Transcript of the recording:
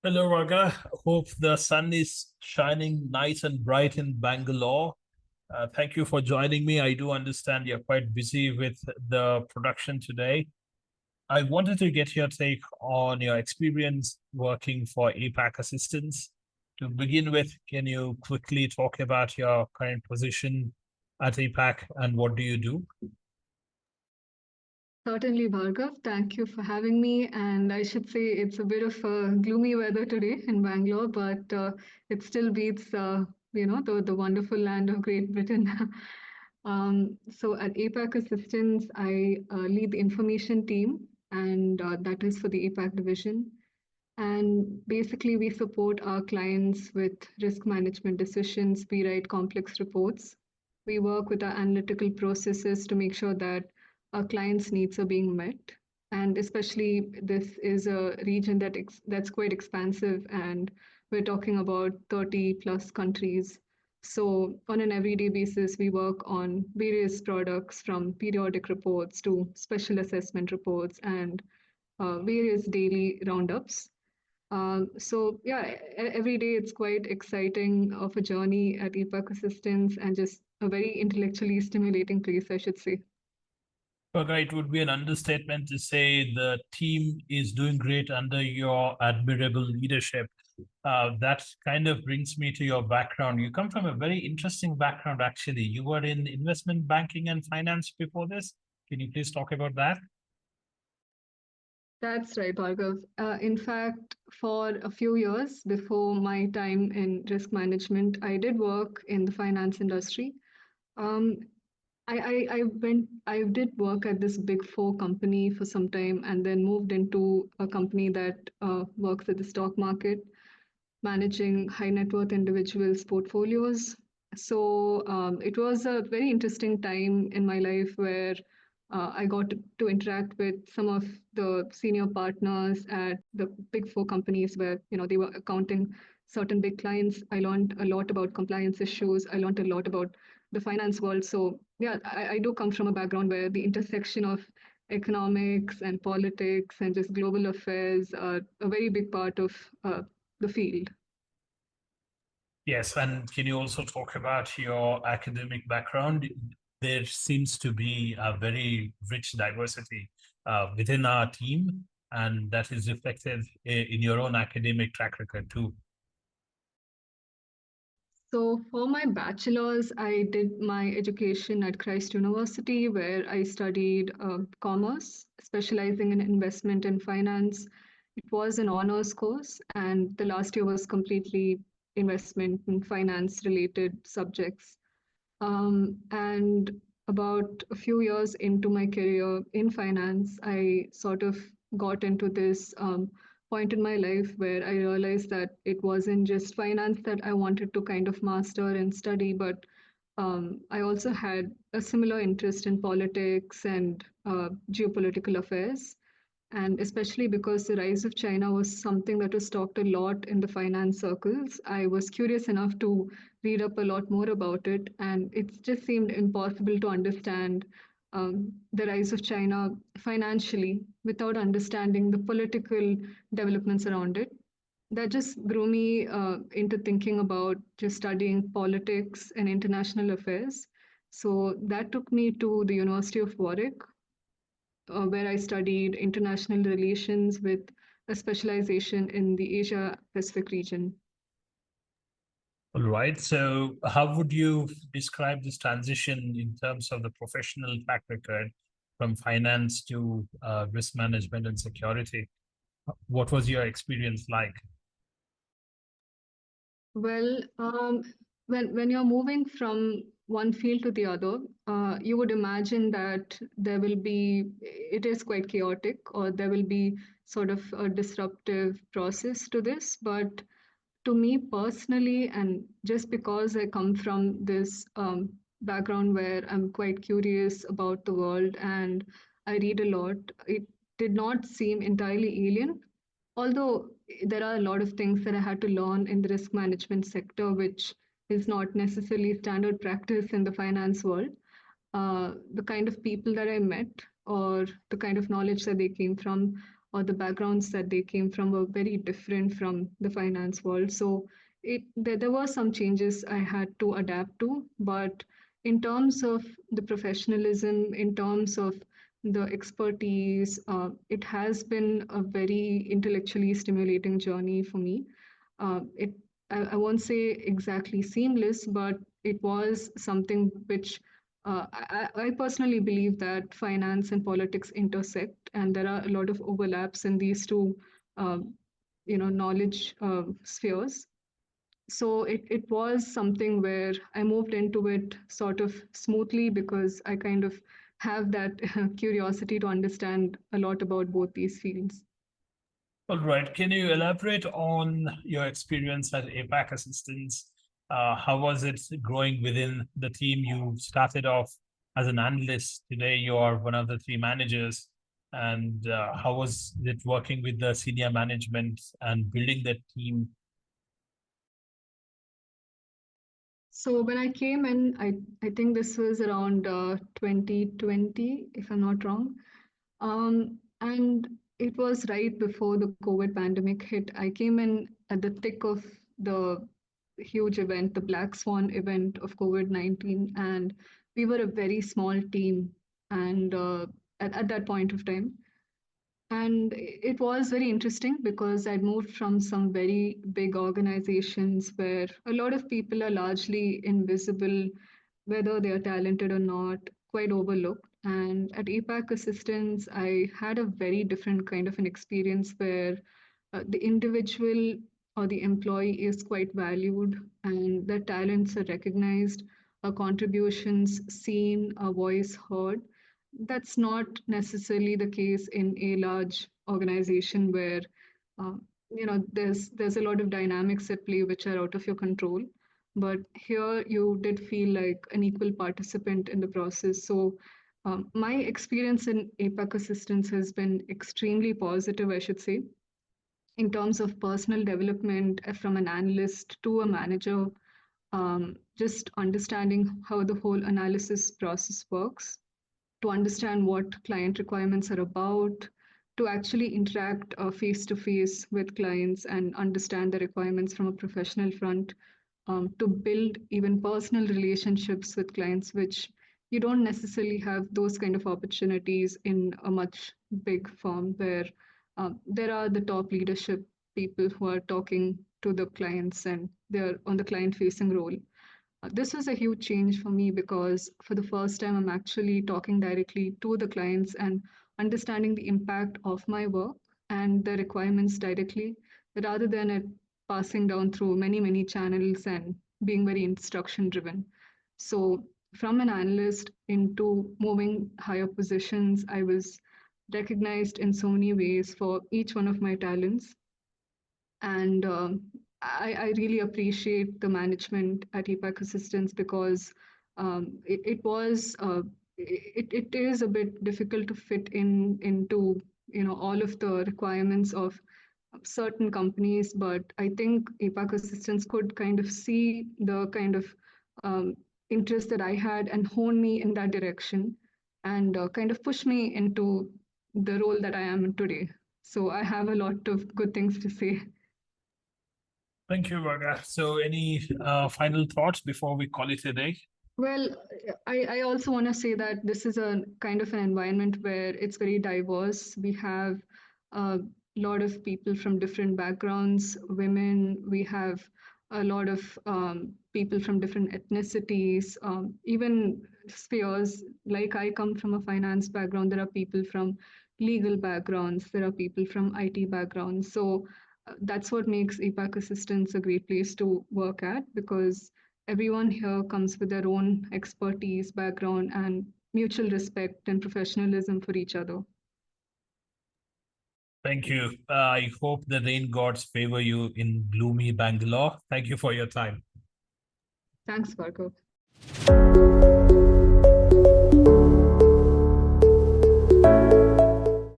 Hello, Raga. Hope the sun is shining nice and bright in Bangalore. Thank you for joining me. I do understand you're quite busy with the production today. I wanted to get your take on your experience working for APAC Assistance. To begin with, can you quickly talk about your current position at APAC and what do you do? Certainly, Bhargav. Thank you for having me. And I should say it's a bit of gloomy weather today in Bangalore, but it still beats, the wonderful land of Great Britain. So at APAC Assistance, I lead the information team, and that is for the APAC division. And basically, we support our clients with risk management decisions. We write complex reports. We work with our analytical processes to make sure that our clients' needs are being met. And especially, this is a region that's quite expansive, and we're talking about 30 plus countries. So, on an everyday basis, we work on various products from periodic reports to special assessment reports and various daily roundups. So yeah, every day it's quite exciting of a journey at APAC Assistance and just a very intellectually stimulating place, I should say. Raga, it would be an understatement to say the team is doing great under your admirable leadership. That kind of brings me to your background. You come from a very interesting background, actually. You were in investment banking and finance before this. Can you please talk about that? That's right, Bhargav. In fact, for a few years before my time in risk management, I did work in the finance industry. Um, I did work at this big four company for some time and then moved into a company that works at the stock market, managing high net worth individuals' portfolios. So it was a very interesting time in my life where I got to interact with some of the senior partners at the big four companies where they were accounting certain big clients. I learned a lot about compliance issues. I learned a lot about the finance world. So yeah, I do come from a background where the intersection of economics and politics and just global affairs are a very big part of the field. Yes, and can you also talk about your academic background? There seems to be a very rich diversity within our team, and that is reflected in your own academic track record too. So, for my bachelor's, I did my education at Christ University, where I studied commerce, specializing in investment and finance. It was an honors course, and the last year was completely investment and finance related subjects. And about a few years into my career in finance, I sort of got into this point in my life where I realized that it wasn't just finance that I wanted to kind of master and study, but I also had a similar interest in politics and geopolitical affairs. And especially because the rise of China was something that was talked a lot in the finance circles, I was curious enough to read up a lot more about it. And it just seemed impossible to understand the rise of China financially without understanding the political developments around it. That just grew me into thinking about just studying politics and international affairs. So that took me to the University of Warwick, where I studied international relations with a specialization in the Asia Pacific region. All right. So, how would you describe this transition in terms of the professional track record from finance to risk management and security? What was your experience like? Well, when you're moving from one field to the other, you would imagine that it is quite chaotic, or there will be sort of a disruptive process to this. But to me personally, and just because I come from this background where I'm quite curious about the world and I read a lot, it did not seem entirely alien. Although there are a lot of things that I had to learn in the risk management sector, which is not necessarily standard practice in the finance world. The kind of people that I met or the kind of knowledge that they came from or the backgrounds that they came from were very different from the finance world. So there were some changes I had to adapt to, but in terms of the professionalism, in terms of the expertise, it has been a very intellectually stimulating journey for me. It I won't say exactly seamless, but it was something which I personally believe that finance and politics intersect, and there are a lot of overlaps in these two, um, knowledge spheres. So it was something where I moved into it sort of smoothly because I kind of have that curiosity to understand a lot about both these fields. All right. Can you elaborate on your experience at APAC Assistance? How was it growing within the team? You started off as an analyst. Today, you are one of the three managers. And how was it working with the senior management and building that team? So when I came in, I think this was around 2020, if I'm not wrong. And it was right before the COVID pandemic hit. I came in at the thick of the huge event, the Black Swan event of COVID-19, and we were a very small team. And at that point of time, and it was very interesting because I'd moved from some very big organizations where a lot of people are largely invisible, whether they are talented or not, quite overlooked. And at APAC Assistance, I had a very different kind of an experience where the individual or the employee is quite valued and their talents are recognized, contributions seen, a voice heard. That's not necessarily the case in a large organization where uh, there's a lot of dynamics at play which are out of your control. But here you did feel like an equal participant in the process. So my experience in APAC Assistance has been extremely positive, I should say, in terms of personal development from an analyst to a manager, just understanding how the whole analysis process works, to understand what client requirements are about, to actually interact face to face with clients and understand the requirements from a professional front, to build even personal relationships with clients, which you don't necessarily have those kind of opportunities in a much big firm where there are the top leadership people who are talking to the clients and they're on the client facing role. This was a huge change for me because for the first time, I'm actually talking directly to the clients and understanding the impact of my work and the requirements directly rather than it passing down through many, many channels and being very instruction driven. So, from an analyst into moving higher positions, I was recognized in so many ways for each one of my talents. And I really appreciate the management at APAC Assistance because it is a bit difficult to fit into all of the requirements of certain companies, but I think APAC Assistance could kind of see the kind of um, interest that I had and hone me in that direction and kind of push me into the role that I am in today. So I have a lot of good things to say. Thank you, Raga. So any final thoughts before we call it a day? Well, I also want to say that this is a kind of an environment where it's very diverse. We have a lot of people from different backgrounds, women, we have a lot of people from different ethnicities, even spheres. Like I come from a finance background, there are people from legal backgrounds, there are people from IT backgrounds. So that's what makes APAC Assistance a great place to work at because everyone here comes with their own expertise, background, and mutual respect and professionalism for each other. Thank you. I hope the rain gods favor you in gloomy Bangalore. Thank you for your time. Thanks, Bhargav.